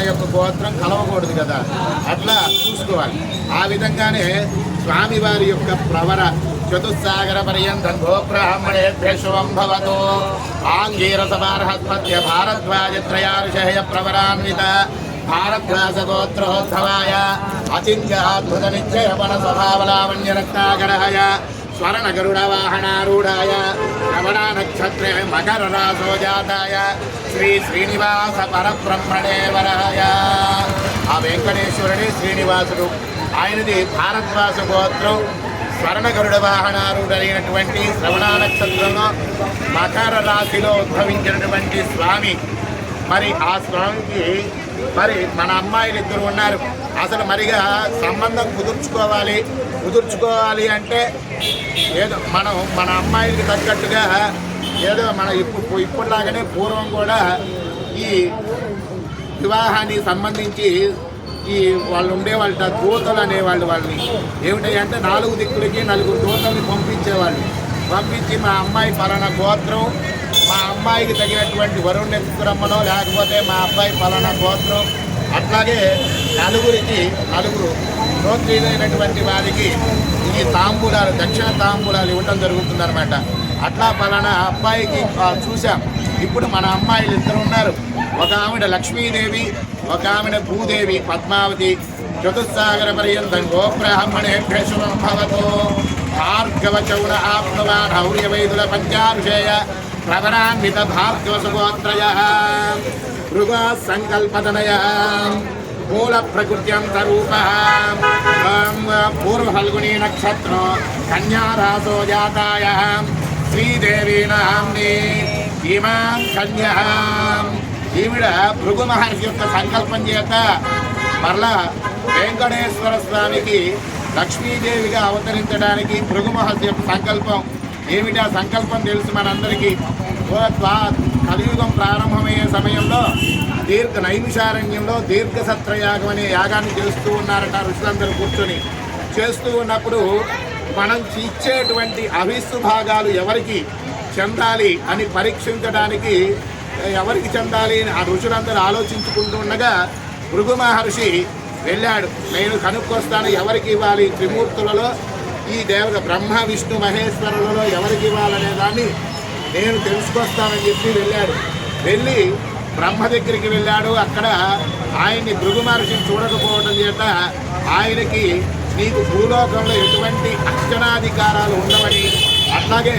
యొక్క గోత్రం కలవకూడదు కదా, అట్లా చూసుకోవాలి. ఆ విధంగానే స్వామివారి యొక్క ప్రవర చతుస్సాగర పర్యంతం గోబ్రాహ్మణేభ్య శుభం భవతు. ఆంగీరసమార్హస్పత్య భారద్వాజత్రయారుషయ ప్రవరాన్విత భారద్వాజ గోత్రోత్సవాయ అచింత్యాద్భుత నిశ్చయపణ స్వభావలావణ్య రత్నాకరాయ స్వర్ణ గరుడ వాహనారూఢాయ శ్రవణ నక్షత్రే మకర రాసోజాతాయ శ్రీ శ్రీనివాస పరబ్రహ్మణే వరాయ. ఆ వెంకటేశ్వరుడే శ్రీనివాసుడు. ఆయనది భారద్వాస గోత్రం. స్వర్ణ గరుడ వాహనారూఢైనటువంటి శ్రవణ నక్షత్రంలో మకర రాశిలో ఉద్భవించినటువంటి స్వామి. మరి ఆ స్వామికి మరి మన అమ్మాయిలు ఇద్దరు ఉన్నారు. అసలు మరిగా సంబంధం కుదుర్చుకోవాలి అంటే ఏదో మనం మన అమ్మాయిలకి తగ్గట్టుగా ఏదో మన ఇప్పుడులాగానే పూర్వం కూడా ఈ వివాహానికి సంబంధించి ఈ వాళ్ళు ఉండేవాళ్ళ దూతలు అనేవాళ్ళు. వాళ్ళని ఏమిటంటే 4 దిక్కులకి 4 దూతల్ని పంపించి మా అమ్మాయి పలానా గోత్రం, మా అమ్మాయికి తగినటువంటి వరుణ్ణి ఎత్తుకురమ్మనో లేకపోతే మా అబ్బాయి పలానా గోత్రం, అట్లాగే నలుగురు గోత్రీయులైనటువంటి వారికి ఈ తాంబూలాలు దక్షిణ తాంబూలాలు ఇవ్వటం జరుగుతుందన్నమాట. అట్లా పలానా అబ్బాయికి చూసాం. ఇప్పుడు మన అమ్మాయిలు ఇద్దరు ఉన్నారు. ఒక ఆవిడ లక్ష్మీదేవి, ఒక ఆవిడ భూదేవి పద్మావతి. చతుస్సాగర పర్యంతం గోబ్రాహ్మణేభ్య శుభం భవతు. భార్గవ చౌర ఆప్నువాన్ హౌర్యవైదుల పంచారుషేయ ప్రవరాన్విత భార్గవ సుగోత్రయ భృగ సంకల్పదనయ మూల ప్రకృత్యంతరూప పూర్వ ఫల్గుణీ నక్షత్రం కన్యారాసో జాతాయ శ్రీదేవీ నామ్ని ఇమాం కన్యా. ఈవిడ భృగు మహర్షి యొక్క సంకల్పం చేత మరలా వెంకటేశ్వర స్వామికి లక్ష్మీదేవిగా అవతరించడానికి భృగు మహర్షి యొక్క సంకల్పం. ఏమిటి ఆ సంకల్పం తెలుసు మనందరికీ. కలియుగం ప్రారంభమయ్యే సమయంలో నైమిషారణ్యంలో దీర్ఘసత్రయాగం అనే యాగాన్ని చేస్తూ ఉన్నారట ఋషులందరూ కూర్చొని. చేస్తూ ఉన్నప్పుడు మనం ఇచ్చేటువంటి అభిస్సు భాగాలు ఎవరికి చెందాలి అని పరీక్షించడానికి ఎవరికి చెందాలి అని ఆ ఋషులందరూ ఆలోచించుకుంటూ ఉండగా భృగు మహర్షి వెళ్ళాడు. నేను కనుక్కొస్తాను ఎవరికి ఇవ్వాలి, త్రిమూర్తులలో ఈ దేవత బ్రహ్మ విష్ణు మహేశ్వరులలో ఎవరికి ఇవ్వాలనే దాన్ని నేను తెలుసుకొస్తానని చెప్పి వెళ్ళాడు. వెళ్ళి బ్రహ్మ దగ్గరికి వెళ్ళాడు. అక్కడ ఆయన్ని భృగు మహర్షిని చూడకపోవడం చేత ఆయనకి నీకు భూలోకంలో ఎటువంటి అర్చనాధికారాలు ఉండవని, అట్లాగే